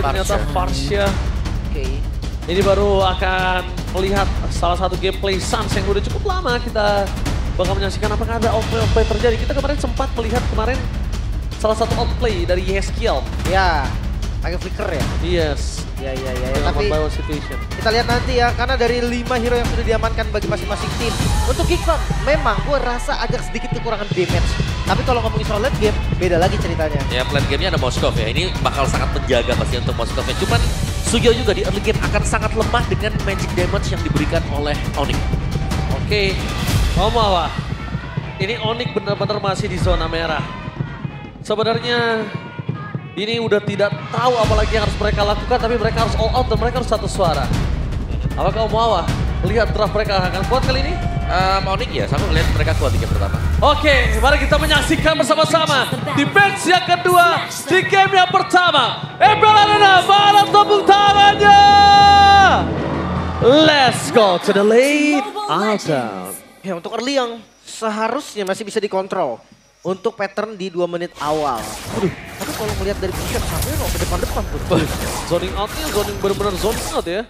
ternyata Farsha. Oke. Ini baru akan melihat salah satu gameplay Suns yang udah cukup lama kita bakal menyaksikan apakah ada outplay terjadi. Kita kemarin sempat melihat salah satu outplay dari Yeskiel. Ya, pakai flicker ya. Yes. Ya. Dengan Tapi one-by-one situation. kita lihat nanti ya, karena dari 5 hero yang sudah diamankan bagi masing-masing tim. Untuk Geekfam, memang gue rasa agak sedikit kekurangan damage. Tapi kalau ngomongin soal late game, beda lagi ceritanya. Ya, late game-nya ada Moskov ya. Ini bakal sangat menjaga pasti untuk Moskovnya. Cuman Suyo juga di early game akan sangat lemah dengan magic damage yang diberikan oleh Onyx. Oke, Omawa. Ini Onyx benar-benar masih di zona merah. Sebenarnya ini udah tidak tahu apalagi yang harus mereka lakukan, tapi mereka harus all out dan mereka harus satu suara. Apakah Omawa lihat draft mereka akan kuat kali ini? Onyx ya, aku ngeliat mereka kuat di game pertama. Oke, mari kita menyaksikan bersama-sama di match yang kedua di game yang pertama. Emerald Arena, mana tepuk tangannya? Let's go to the late outdown. Ya, untuk early yang seharusnya masih bisa dikontrol. Untuk pattern di 2 menit awal. Aduh, tapi kalau melihat dari pusat sampai ke depan-depan tuh. Zoning outnya zoning benar-benar zoning out ya.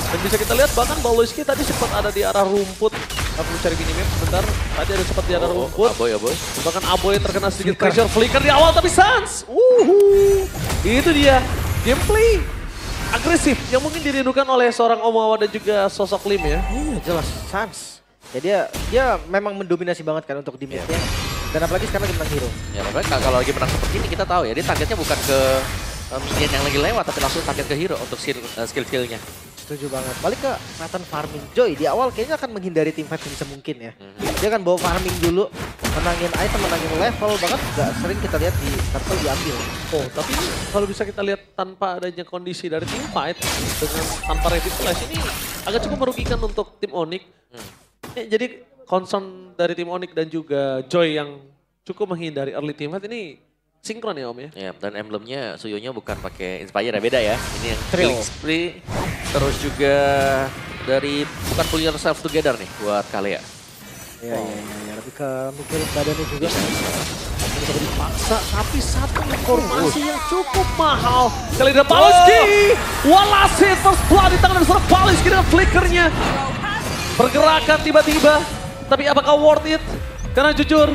Dan bisa kita lihat bahkan Baloiski tadi sempat ada di arah rumput. Aku cari minimap sebentar. Tadi ada sempat di arah rumput. Aboy. Bahkan Aboy terkena sedikit pressure flicker di awal tapi Suns. Itu dia gameplay agresif yang mungkin dirindukan oleh seorang Omawa dan juga sosok Lim ya. Iya jelas, Suns. Ya dia memang mendominasi banget kan untuk di mid-nya. Dan apalagi sekarang lagi menang hero. Ya, makanya kalau lagi menang seperti ini kita tahu ya, dia targetnya bukan ke minion yang lagi lewat, tapi langsung target ke hero untuk skill-skillnya. Setuju banget. Balik ke pattern farming. Joy di awal kayaknya akan menghindari team fight sebisa mungkin ya. Dia akan bawa farming dulu, menangin item, menangin level, bahkan gak sering kita lihat di turtle diambil. Oh, tapi kalau bisa kita lihat tanpa adanya kondisi dari tim fight dengan tanpa rapid flash ini agak cukup merugikan untuk tim Onyx. Jadi concern dari tim Onyx dan juga Joy yang cukup menghindari early team fight ini sinkron ya Om ya? Ya, dan emblemnya Suyonya bukan pakai Inspire ya, beda ya. Ini yang Thrill. Killing Spree, terus juga dari bukan pull yourself together nih buat Kalea. Iya, lebih ke mikirin badannya juga. Bisa dipaksa, tapi satu informasi yang cukup mahal. Kali ini Baloiski, Wallace first blood di tangan dari seorang Baloiski dengan flickernya. Pergerakan tiba-tiba, tapi apakah worth it? Karena jujur,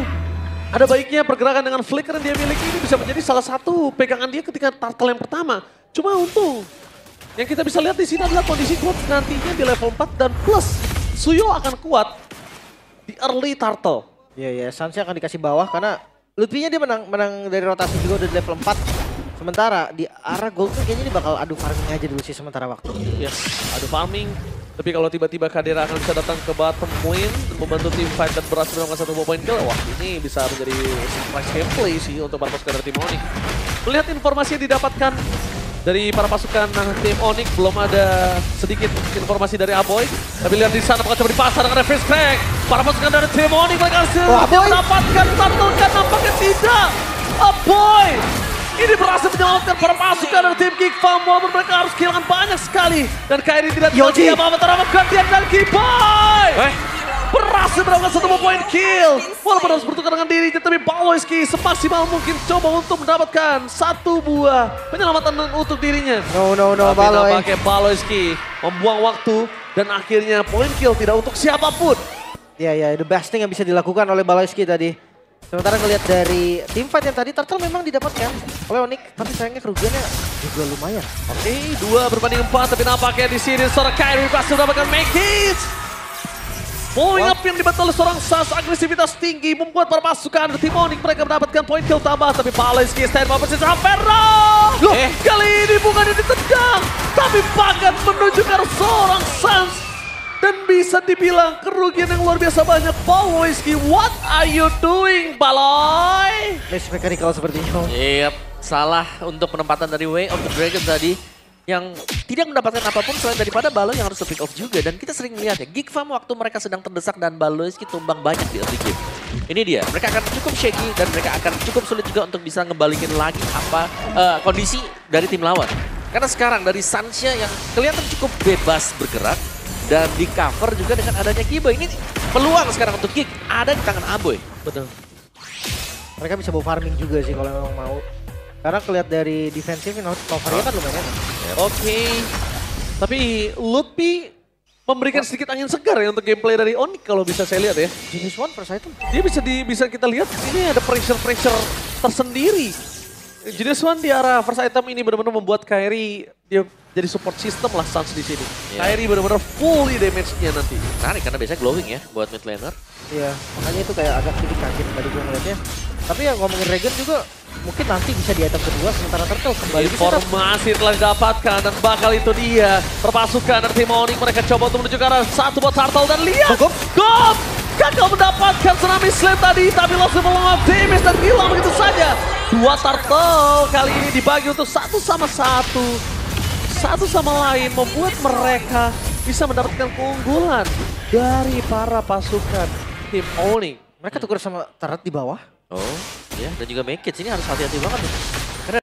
ada baiknya pergerakan dengan flicker yang dia miliki ini bisa menjadi salah satu pegangan dia ketika turtle yang pertama. Cuma untung, yang kita bisa lihat di sini adalah kondisi kuat nantinya di level 4 dan plus Suyo akan kuat di early turtle. Iya, Sunsnya akan dikasih bawah karena Lutfinya dia menang dari rotasi juga udah di level 4. Sementara di arah Goldfish kayaknya ini bakal adu farming aja dulu sih sementara waktu. Yes, adu farming. Tapi kalau tiba-tiba Kadira akan bisa datang ke bottom point dan membantu tim fight dan berhasil melakukan satu point kill, wah ini bisa menjadi surprise gameplay sih untuk para pasukan dari tim Onyx. Melihat informasi yang didapatkan dari para pasukan tim Onyx, belum ada sedikit informasi dari Aboy. Tapi lihat di sana apakah coba dipasar dengan reverse crack. Para pasukan dari tim Onyx mereka harus mendapatkan satu kan nampaknya tidak. Aboy! Ini berhasil menyelamatkan para pasukan dari tim Geekfam walaupun mereka harus kehilangan banyak sekali. Dan KRI tidak Yoji apa-apa terhadap gantian dari Kiboy. Berhasil mendapatkan satu poin kill. Walaupun harus bertukar dengan dirinya, tapi Baloiski semaksimal mungkin coba untuk mendapatkan satu buah penyelamatan untuk dirinya. No, Tapi Baloy. nampaknya Baloiski membuang waktu dan akhirnya poin kill tidak untuk siapapun. Iya, the best thing yang bisa dilakukan oleh Baloiski tadi. Sementara ngelihat dari tim fight yang tadi, Turtle memang didapatkan oleh Onyx, tapi sayangnya kerugiannya juga lumayan. Oke, 2 berbanding 4, tapi nampaknya di sini seorang Kyrie berhasil mendapatkan make it. Blowing up yang dibantu oleh seorang Suns, agresivitas tinggi membuat para pasukan tim Onyx mereka mendapatkan poin kill tambah, tapi Baloiski stand by posisi Ampera. Kali ini bukannya ditendang, tapi bahkan menuju ke seorang Suns. Dan bisa dibilang kerugian yang luar biasa banyak. Baloiski, what are you doing, Baloy? Miss mechanical sepertinya. Yep, salah untuk penempatan dari Way of the Dragon tadi. Yang tidak mendapatkan apapun selain daripada Baloy yang harus pick off juga. Dan kita sering melihat ya, Geekfam waktu mereka sedang terdesak dan Baloiski tumbang banyak di early game. Ini dia, mereka akan cukup shaky dan mereka akan cukup sulit juga untuk bisa ngebalikin lagi kondisi dari tim lawan. Karena sekarang dari Sunsnya yang kelihatan cukup bebas bergerak. Dan di cover juga dengan adanya Kiboy. Ini peluang sekarang untuk Geek ada di tangan Aboy. Betul. Mereka bisa bawa farming juga sih kalau memang mau. Karena kelihatan dari defensif Novaria kan lumayan enak. Oke. Tapi Lutfi memberikan sedikit angin segar ya untuk gameplay dari Onyx kalau bisa saya lihat ya. Genius One first item. Dia bisa kita lihat ini ada pressure tersendiri. Genius One di arah first item ini benar-benar membuat Kairi dia jadi support system lah Suns di sini. Kairi benar-benar fully damage-nya nanti. Menarik karena biasanya glowing ya buat mid laner. Iya, makanya itu kayak agak sedikit kaget tadi gue ngeliatnya. Tapi ya ngomongin Regen juga mungkin nanti bisa di item kedua sementara Turtle kembali. Informasi telah didapatkan dan bakal itu dia. Perpasukan dari tim Onyx mereka coba untuk menuju ke arah satu buat Turtle dan lihat. Gop! Gagal mendapatkan tsunami slam tadi tapi langsung melengah damage dan hilang begitu saja. Dua Turtle kali ini dibagi untuk satu sama lain membuat mereka bisa mendapatkan keunggulan dari para pasukan tim Onyx. Mereka tuker sama Turret di bawah. Oh, ya dan juga make it. Ini harus hati-hati banget nih. Karena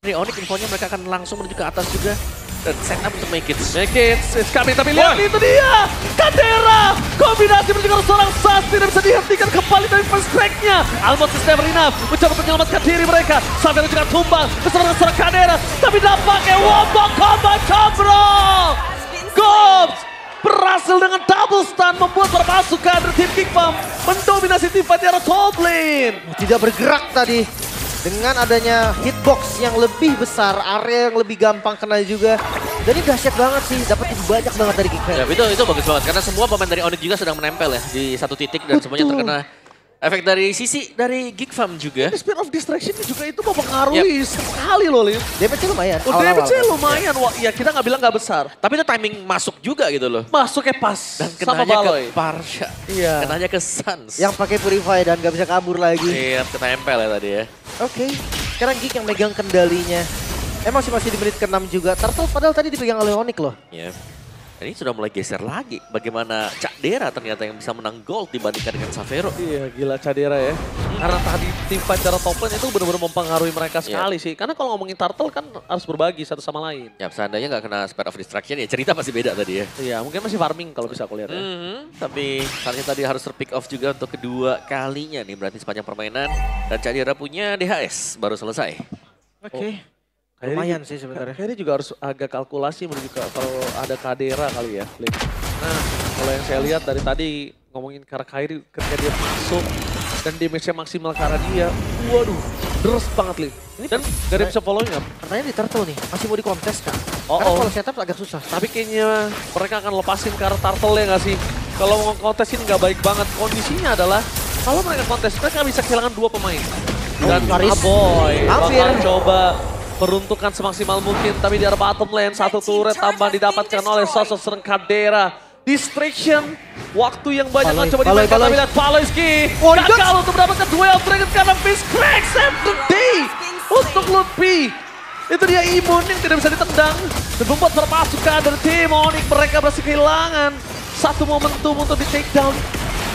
dari Onyx infonya mereka akan langsung menuju ke atas juga. Dan setup untuk make it. Make it, it's coming, tapi lihat itu dia! Kadera! Kombinasi menuju ke seorang Sas tidak bisa dihentikan kembali dari first strike-nya. Almost is never enough, mencoba untuk menyelamatkan diri mereka. Sampai juga tumbang bersama seorang Kadera. Tapi dampaknya wombo combo combro! Gobs berhasil dengan double stun membuat para pasukan dari tim Geekfam mendominasi tim fight di arah top lane. Tidak bergerak tadi. Dengan adanya hitbox yang lebih besar, area yang lebih gampang kena juga. Dan ini dahsyat banget sih, dapat banyak banget dari Geekfam. Ya, itu bagus banget karena semua pemain dari Onyx juga sedang menempel ya di satu titik dan semuanya terkena efek dari sisi dari Geekfam juga. Speed of distraction juga itu mempengaruhi sekali loh, Lim. Damage-nya lumayan. Oh, damage-nya lumayan. Wah, ya kita nggak bilang nggak besar. Tapi itu timing masuk juga gitu loh. Masuknya pas Dan sama kenanya Baloy. ke Parsha. Iya. Kenanya ke Suns. Yang pakai Purify dan nggak bisa kabur lagi. Iya, ketempel ya tadi ya. Oke, sekarang Geek yang megang kendalinya. Emang masih di menit ke-6 juga. Turtle padahal tadi dipegang oleh Onyx loh. Iya. Ini sudah mulai geser lagi. Bagaimana Cak Dera ternyata yang bisa menang gold dibandingkan dengan Savero. Iya, gila Cadera ya. Karena tadi tim fight cara top lane itu benar-benar mempengaruhi mereka sekali sih. Karena kalau ngomongin Turtle kan harus berbagi satu sama lain. Ya, seandainya nggak kena Spear of Distraction ya cerita pasti beda tadi ya. Iya, mungkin masih farming kalau bisa aku lihat ya. Tapi saatnya tadi harus terpick off juga untuk kedua kalinya nih berarti sepanjang permainan. Dan Cak Dera punya DHS baru selesai. Oke. Lumayan sih sebenarnya. Kayaknya juga harus agak kalkulasi menuju ke kalau ada Kadera kali ya. Lim. Nah, kalau yang saya lihat dari tadi ngomongin karena Kairi ketika dia masuk dan damage-nya maksimal karena dia. Waduh, deres banget Lim. Dan gak ada yang bisa following up. Pertanyaan di Turtle nih, masih mau dikontes kah? Oh, Karena oh. kalau setup agak susah. Tapi kayaknya mereka akan lepasin karena Turtle ya nggak sih? Kalau mau kontes ini nggak baik banget. Kondisinya adalah kalau mereka kontes mereka bisa kehilangan dua pemain. Dan Faris. Aboy Hampir. bakal coba peruntukan semaksimal mungkin. Tapi di arah bottom lane satu turret tambahan didapatkan oleh sosok serang Kadera. Distraction, waktu yang banyak Baloy, mencoba Baloy, dimainkan Baloy. tapi lihat Paloyski Oh, gagal untuk mendapatkan duel Dragon karena Fist Crack save the day untuk Lutfi. Itu dia imun yang tidak bisa ditendang dan membuat pasukan dari tim Onyx mereka berhasil kehilangan satu momentum untuk di take down.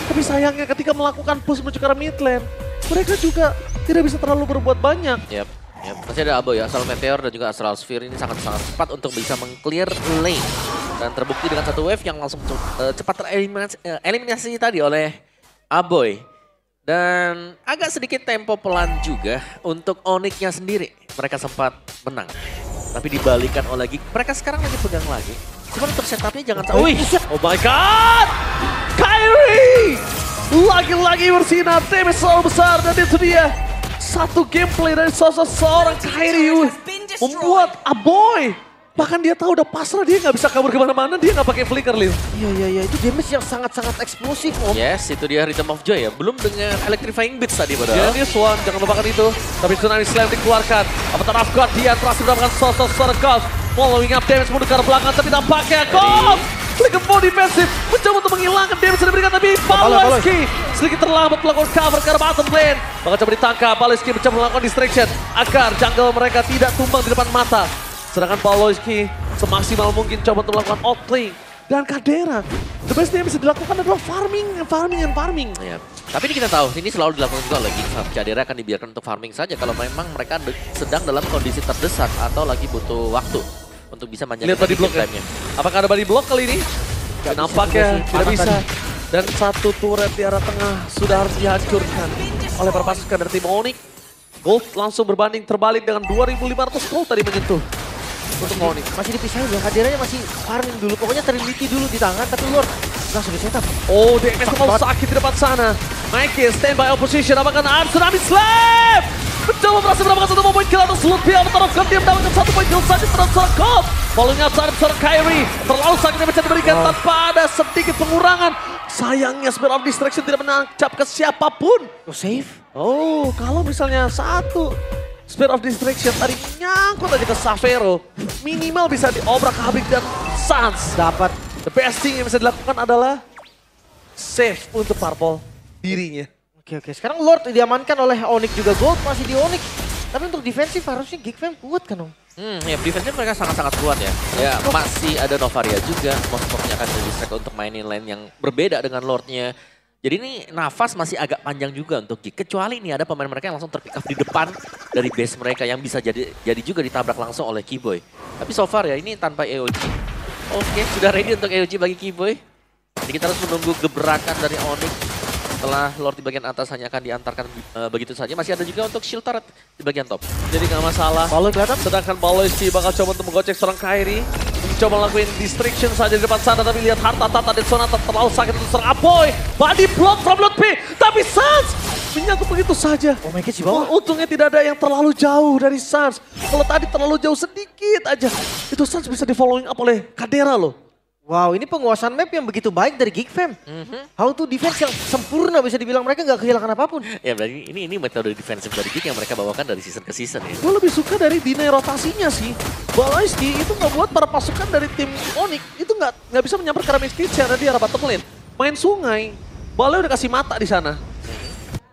Tapi sayangnya ketika melakukan push menuju ke arah mid lane, mereka juga tidak bisa terlalu berbuat banyak. Yap. Masih ada Abo ya, Astral Meteor dan juga Astral Sphere ini sangat-sangat cepat untuk bisa meng-clear lane. Dan terbukti dengan satu wave yang langsung cepat tereliminasi tadi oleh Aboy. Dan agak sedikit tempo pelan juga untuk Onyx-nya sendiri. Mereka sempat menang. Tapi dibalikan oleh Geek. Mereka sekarang lagi pegang lagi. Cuma untuk setupnya jangan sampai. Oh my god! Kairi! Lagi-lagi bersinar, damage selalu besar dan itu dia. Satu gameplay dari sosok seorang Kairi membuat Aboy. Bahkan dia tahu udah pasrah, dia nggak bisa kabur kemana-mana, dia nggak pakai flicker, Lil. Iya, itu damage yang sangat-sangat eksplosif, Om. Yes, itu dia Rhythm of Joy ya. Belum dengan Electrifying Beats tadi padahal. Genius One, jangan lupakan itu. Tapi Tsunami Slam dikeluarkan. Avatar of God, dia terasa mendapatkan sosok seorang Ghost. Following up damage mundur ke arah belakang, tapi tampaknya Ghost. Flicker more defensive, mencoba untuk menghilangkan damage yang diberikan, tapi Paloyski sedikit terlambat melakukan cover ke arah bottom lane. Bakal coba ditangkap, Paloyski mencoba melakukan distraction agar jungle mereka tidak tumbang di depan mata. Sedangkan Paloyski semaksimal mungkin coba untuk melakukan outplay. Dan Kadera, the best yang bisa dilakukan adalah farming. Ya. Tapi ini kita tahu, ini selalu dilakukan juga oleh Geekfam. Cadera akan dibiarkan untuk farming saja kalau memang mereka sedang dalam kondisi terdesak atau lagi butuh waktu. untuk bisa manjakan Lihat body block ya. time-nya. Apakah ada body block kali ini? Gak bisa Nampaknya juga sih, tidak panas bisa. tadi. Dan satu turret di arah tengah sudah harus dihancurkan oleh para pasukan dari tim Onyx. Gold langsung berbanding terbalik dengan 2.500 gold tadi menyentuh untuk Onyx. Masih dipisahin ya, Kaderanya masih farming dulu. Pokoknya Trinity dulu di tangan, tapi Lord langsung di setup. Oh, DMS terlalu sakit di depan sana. Mikey standby opposition, apakah ada Tsunami Slap? Mencoba berhasil mendapatkan 1 poin kill atas Lutfi. Teruskan dia mendapatkan 1 poin kill saja terhadap seorang Cobb. Following up terhadap seorang Kyrie. Terlalu sakit yang bisa diberikan tanpa ada sedikit pengurangan. Sayangnya Spear of Distraction tidak menancap ke siapapun. Oh, save? Oh, kalau misalnya satu Spear of Distraction tadi nyangkut aja ke Savero, minimal bisa diobrak-abrik dan Sans. Dapat. The best thing yang bisa dilakukan adalah save untuk Purple dirinya. Oke. Sekarang Lord diamankan oleh Onyx juga. Gold masih di Onyx. Tapi untuk defensif harusnya GigFam kuat kan Om? Ya defense mereka sangat-sangat kuat ya. Ya masih ada Novaria juga. Most-mostnya akan jadi distract untuk mainin lane yang berbeda dengan Lordnya. Jadi ini nafas masih agak panjang juga untuk Gig. Kecuali ini ada pemain mereka yang langsung terpick up di depan dari base mereka yang bisa jadi juga ditabrak langsung oleh Keyboy. Tapi so far ya ini tanpa EOG. Oke, sudah ready untuk EOG bagi Keyboy. Jadi kita harus menunggu gebrakan dari Onyx. Setelah Lord di bagian atas hanya akan diantarkan begitu saja. Masih ada juga untuk shield turret di bagian top. Jadi nggak masalah. Paul kelihatan. Sedangkan Baloisky bakal coba untuk menggocek seorang Kyrie. Mencoba lakuin distraction saja di depan sana. Tapi lihat Harta dan Sonata terlalu sakit untuk serang Apoy. Body block from Lutfi. Tapi Sans menyangkut begitu saja. Oh my god, si bawah. Untungnya tidak ada yang terlalu jauh dari Sans. Kalau tadi terlalu jauh sedikit aja. Itu Sans bisa di following up oleh Kadera loh. Wow, ini penguasaan map yang begitu baik dari GigFam. How to defense yang sempurna, bisa dibilang mereka nggak kehilangan apapun. Ya berarti ini metode defensif dari Gig yang mereka bawakan dari season ke season ya. Gue lebih suka dari delay rotasinya sih. Baloisky itu nggak buat para pasukan dari tim Onyx itu nggak bisa menyamper ke Ramis Kitchen di arah bottom lane. Main sungai, Balai udah kasih mata di sana.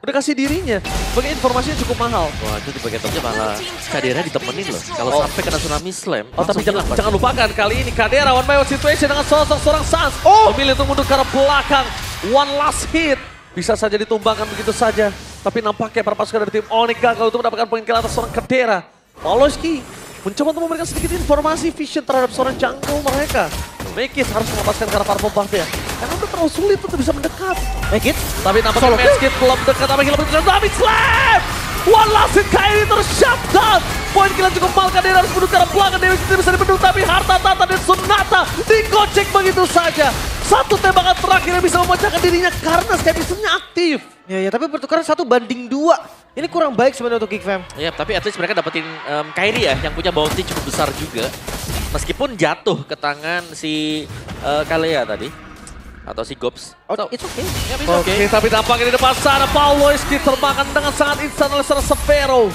Udah kasih dirinya. Sebagai informasinya cukup mahal. Wah itu di bagian topnya malah Kadera ditemenin loh. Kalau sampai kena tsunami slam. Oh tapi langsung hilang, jangan lupakan kali ini Kadera one by one situation dengan seorang Sans. Memilih untuk mundur ke arah belakang. One last hit. Bisa saja ditumbangkan begitu saja. Tapi nampaknya para pasukan dari tim Onyx gagal untuk mendapatkan poin kill atas seorang Kadera. Baloisky mencoba untuk memberikan sedikit informasi vision terhadap seorang jungle mereka. Mekis harus melepaskan ke arah Purple Buff ya. Karena udah terlalu sulit untuk bisa mendekat. Mekis? Tapi nampaknya Mekis belum dekat. Tapi hilang begitu. Tapi slam! One last hit Kyrie ter-shut down. Poin kill cukup mal. Kadera harus menunduk ke arah belakang. Dewi tidak bisa dibendung. Tapi Harta dan Sonata digocek begitu saja. Satu tembakan terakhir yang bisa memecahkan dirinya karena Skypiece-nya aktif. Ya, tapi pertukaran 1 banding 2. Ini kurang baik sebenarnya untuk GigFam. Ya tapi at least mereka dapetin Kyrie ya yang punya bounty cukup besar juga. Meskipun jatuh ke tangan si Kalea tadi. Atau si Gobs. Oh, it's okay. Ya, bisa Oke, tapi tampaknya di depan sana Baloisky termakan dengan sangat instan oleh seorang Savero.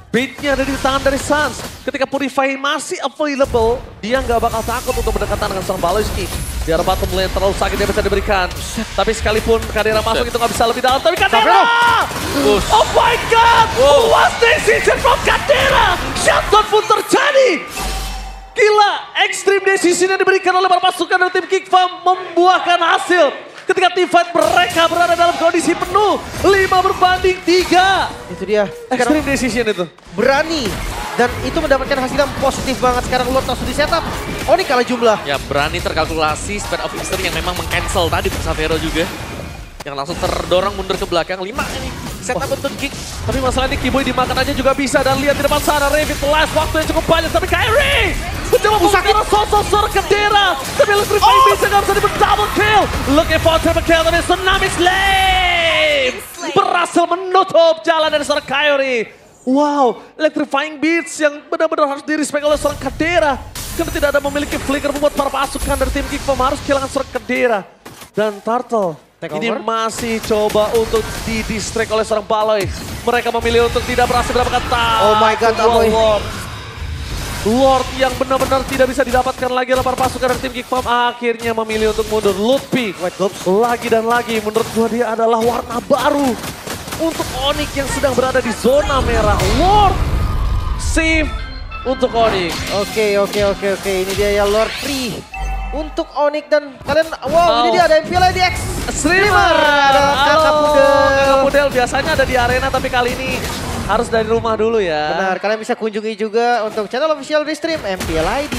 Beatnya ada di tangan dari Sans. Ketika Purify masih available, dia nggak bakal takut untuk berdekatan dengan seorang Baloisky. Di arah bottom lane terlalu sakit dia bisa diberikan. Tapi sekalipun Kadera masuk itu nggak bisa lebih dalam. Tapi Kadera! Oh my god! What decision from Kadera! Shutdown pun terjadi! Gila, extreme decision yang diberikan oleh para pasukan dari tim GigFam membuahkan hasil. Ketika team fight mereka berada dalam kondisi penuh, 5 berbanding 3. Itu dia. Extreme decision itu. Berani. Dan itu mendapatkan hasil yang positif banget. Sekarang Lord langsung di setup. Onyx kalah jumlah. Ya berani terkalkulasi Spear of History yang memang meng-cancel tadi untuk Savero juga. Yang langsung terdorong mundur ke belakang. 5 ini setup untuk Gig. Tapi masalahnya Keyboy dimakan aja juga bisa. Dan lihat di depan sana, Revitalize waktu yang cukup banyak. Tapi Kyrie mencoba mengejar sosok Kadera. Tapi Electrify bisa nggak bisa diberi double kill. Looking for triple kill, tapi Tsunami Slam berhasil menutup jalan dari seorang Kyrie. Wow, Electrifying Beats yang benar-benar harus di-respect oleh seorang Kadera. Karena tidak ada memiliki flicker membuat para pasukan dari tim GigFam harus kehilangan seorang Kadera. Dan Turtle ini masih coba untuk di-distract oleh seorang Baloy. Mereka memilih untuk tidak berhasil mendapatkan Oh my god, Amoy. Lord yang benar-benar tidak bisa didapatkan lagi oleh para pasukan dari tim GigFam akhirnya memilih untuk mundur. Lutfi lagi dan lagi menurut gua dia adalah warna baru untuk Onyx yang sedang berada di zona merah. Lord save untuk Onyx. Oke. Ini dia ya Lord free untuk Onyx dan kalian ini dia ada MPL di X Streamer. Ada Kakak Pudel. Kakak Pudel biasanya ada di arena tapi kali ini Harus dari rumah dulu ya. Benar, kalian bisa kunjungi juga untuk channel official Restream MPL ID.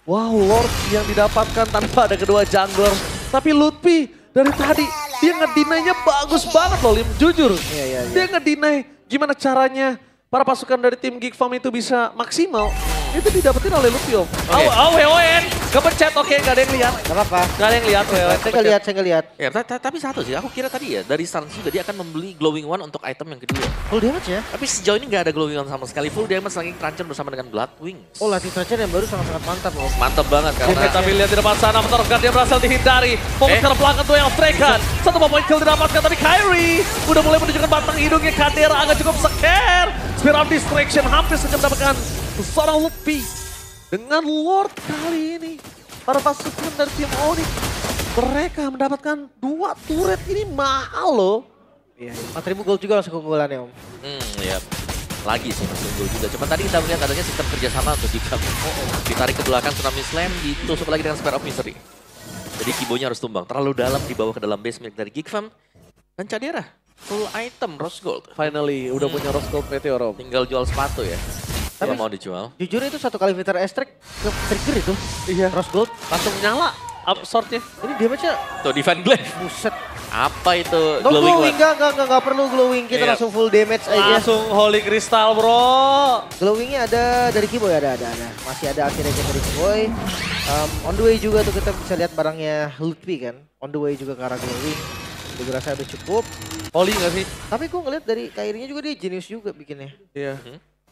Wow, Lord yang didapatkan tanpa ada kedua jungler. Tapi Lutfi dari tadi dia ngedinainya bagus banget loh Lim, jujur. Iya. Dia ngedinai gimana caranya para pasukan dari tim Geek Farm itu bisa maksimal. Itu didapetin oleh Lutfi om. Oh, WON, kepencet, oke gak ada yang lihat. Gak apa-apa. Gak ada yang lihat, WON. Saya nggak lihat. Ya, tapi satu sih, aku kira tadi ya dari Suns juga dia akan membeli Glowing One untuk item yang kedua. Full damage ya? Tapi sejauh ini nggak ada Glowing One sama sekali. Full damage lagi Cruncher bersama dengan Bloodwing. Oh, latih Tracer yang baru sangat-sangat mantap loh. Mantap banget karena Tapi lihat di depan sana, motor guard dia berhasil dihindari. Fokus ke belakang tuh yang Strekan. Satu point kill didapatkan, tapi Kyrie udah mulai menunjukkan batang hidungnya. Kadera agak cukup scare. Spear of Distraction hampir saja mendapatkan seorang Lutfi. Dengan Lord kali ini, para pasukan dari tim Onyx, mereka mendapatkan 2 turret ini mahal loh. Iya, 4.000 gold juga langsung keunggulan ya om. Ya. Lagi sih masih unggul juga. Cuma tadi kita melihat adanya sistem kerjasama untuk Geek Farm. Ditarik ke belakang Tsunami Slam, ditusuk lagi dengan Spare of Misery. Jadi Kibonya harus tumbang. Terlalu dalam dibawa ke dalam base milik dari Geek Farm. Dan Cadera, full item Rose Gold. Finally, udah punya Rose Gold Meteor om. Tinggal jual sepatu ya. Tapi Kalau mau dijual. jujur itu satu kali Vitar Estrek ke trigger itu. Iya. Rose Gold. Langsung nyala absorb-nya. Ini damage-nya Tuh Divine Glaive. buset. Apa itu Nggak Glowing One? nggak perlu glowing. Kita Iya. langsung full damage aja. Langsung Holy Crystal bro. Glowingnya ada dari Kiboy, ada. Masih ada akhirnya dari Kiboy. On the way juga tuh kita bisa lihat barangnya Lutfi kan. On the way juga ke arah glowing. Gue rasa udah cukup. Holy nggak sih? Tapi gue ngeliat dari Kyrie-nya juga dia genius juga bikinnya. Iya.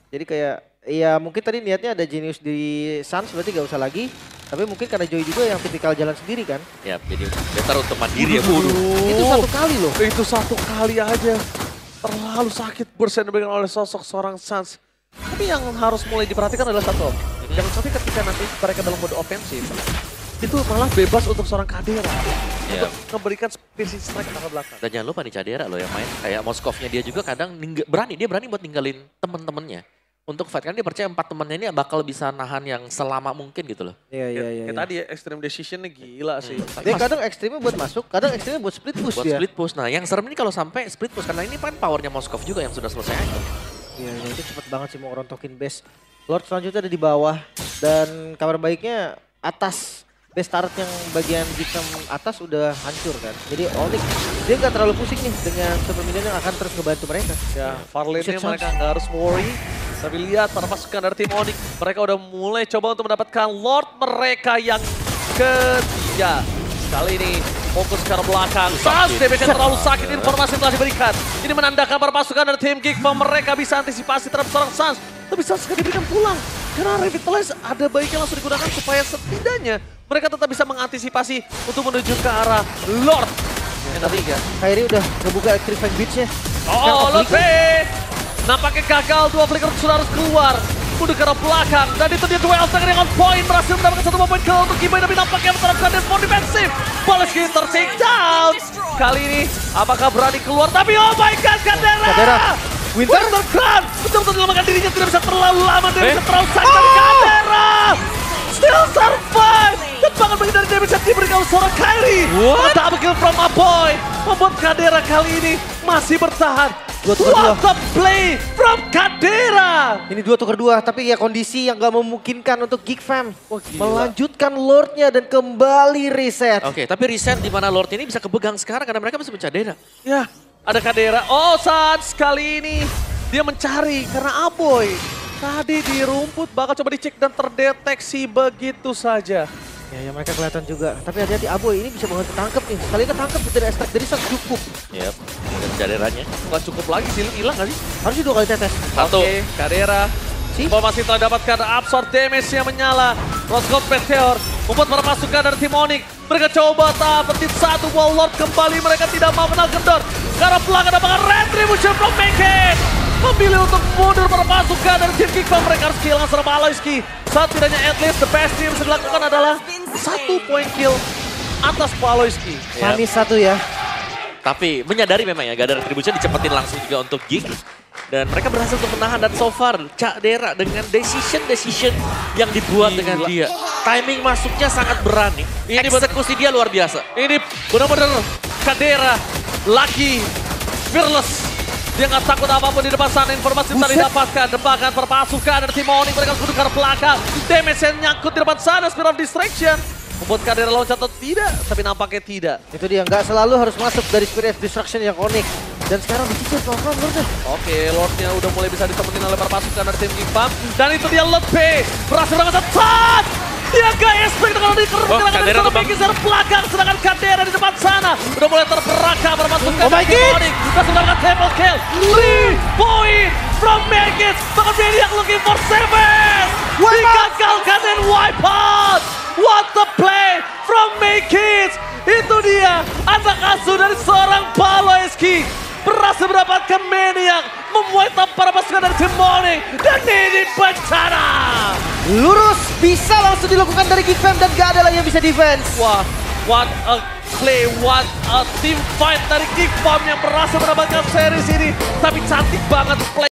Jadi kayak, ya mungkin tadi niatnya ada genius di Suns, berarti gak usah lagi. Tapi mungkin karena Joy juga yang tipikal jalan sendiri kan. Ya, jadi better untuk mandiri ya Bu. Itu satu kali loh. Itu satu kali aja. Terlalu sakit burst yang diberikan oleh sosok seorang Suns. Tapi yang harus mulai diperhatikan adalah satu om. Jangan sampai ketika nanti mereka dalam mode ofensif, itu malah bebas untuk seorang Kadera. Ya. Untuk memberikan spacing strike ke arah belakang. Dan jangan lupa nih Cadera loh yang main. Kayak Moskovnya dia juga kadang dia berani buat ninggalin temen-temennya. Untuk fight, kan dia percaya 4 temennya ini bakal bisa nahan yang selama mungkin gitu loh. Iya. Kayak tadi ya, extreme decision-nya gila sih. Dia kadang ekstrimnya buat masuk, kadang ekstrimnya buat split push Buat dia. split push. Nah yang serem ini kalau sampai split push. Karena ini kan powernya Moskov juga yang sudah selesai item. Iya, itu cepet banget sih mau ngerontokin base. Lord selanjutnya ada di bawah. Dan kabar baiknya atas base turret yang bagian bottom atas udah hancur kan. Jadi Onyx dia nggak terlalu pusing nih dengan super minion yang akan terus ngebantu mereka. Ya, Farlane-nya Buset, mereka nggak harus worry. Tapi lihat para pasukan dari tim Onyx, mereka udah mulai coba untuk mendapatkan Lord mereka yang ketiga. Kali ini fokus ke arah belakang. Sans damage-nya terlalu sakit, informasi telah diberikan. Ini menandakan para pasukan dari tim Geek Farm mereka bisa antisipasi terhadap seorang Sans. Tapi Sans gak diberikan pulang. Karena Revitalize ada baiknya langsung digunakan supaya setidaknya mereka tetap bisa mengantisipasi untuk menuju ke arah Lord. Yang ketiga. Kyrie udah ngebuka Electrifying Beach-nya. Oh, Lutfi! Nampaknya gagal, 2 flicker sudah harus keluar. Mundur ke arah belakang, dan itu dia 2 Elster dengan point. Berhasil mendapatkan 1 point kill untuk Kiboy, tapi nampaknya menerapkan respon defensif. Baleski ter-take down. Kali ini, apakah berani keluar? Tapi oh my god, Kadera! Winter Crown! Betul-betul menyelamatkan dirinya, tidak bisa terlalu lama, tidak bisa terlalu sakit. Tapi Kadera! Still survive! Tembakan menghindari damage yang diberikan oleh seorang Kyrie. Double kill from Aboy. Membuat Kadera kali ini masih bertahan. What a play from Kadera! Ini 2-2, tapi ya kondisi yang gak memungkinkan untuk Geek Fam melanjutkan Lordnya dan kembali reset. Oke, tapi reset di mana Lord ini bisa kepegang sekarang karena mereka masih mencadera. Ya, ada Kadera. Oh, saat kali ini dia mencari karena Aboy tadi di rumput bakal coba dicek dan terdeteksi begitu saja. Ya mereka kelihatan juga. Tapi hati-hati Aboy ini bisa banget ketangkep nih. Sekali ketangkep tidak extract dari Sans cukup. Yap, dan caderanya. Nggak cukup lagi sih, hilang nggak sih? Harusnya 2 kali tetes. Satu. Oke, Kadera. Masih telah dapatkan absorb damage yang menyala. Roscoe Meteor membuat para pasukan dari tim Onyx. Mereka coba dapetin 1 wall Lord kembali. Mereka tidak mau kenal kendor. Karena pelanggan dapatkan Retribution from Meke. Memilih untuk mundur para pasukan dari tim Geek Farm. Mereka harus kehilangan serba Aloyski. Saat tidaknya at least the best yang bisa dilakukan adalah 1 point kill atas Aloyski. Manis 1 ya. Tapi menyadari memang ya, gak ada retribution dicepetin langsung juga untuk Geek. Dan mereka berhasil untuk menahan dan so far Cadera dengan decision yang dibuat dengan dia. Timing masuknya sangat berani. Ini eksekusi dia luar biasa. Ini benar-benar Kadera, Lucky, Fearless. Dia nggak takut apapun di depan sana. Informasi tadi didapatkan. Depakan perpasukan dari tim Onyx. Mereka harus bertukar belakang. Damage yang nyangkut di depan sana. Spiral of Distraction. Membuat Kadera loncat atau tidak, tapi nampaknya tidak. Itu dia, nggak selalu harus masuk dari Spirit of Destruction yang Onyx. Dan sekarang dicicil pelan-pelan Lordnya. Oke, Lordnya udah mulai bisa ditemenin oleh para pasukan dari tim Gigfam. Dan itu dia lebih berhasil berangkat cepat. Dia gak expect kalau dikerjakan dari sana Mekis dari belakang. Sedangkan Kadera di depan sana udah mulai terperangkap berpasukan dari tim Onyx. Udah sedangkan triple kill. 3 point from Mekis. Bahkan Maniac looking for 7. Digagalkan dan wipe out. What the play from Mekis. Itu dia anak asuh dari seorang Baloeski. Berhasil mendapatkan Maniac. Membuat para pasukan dari tim Onyx. Dan ini bencana. Lurus bisa langsung dilakukan dari Gigfam dan gak ada lagi yang bisa defense. Wah, what a play, what a team fight dari Gigfam yang berhasil mendapatkan series ini. Tapi cantik banget play.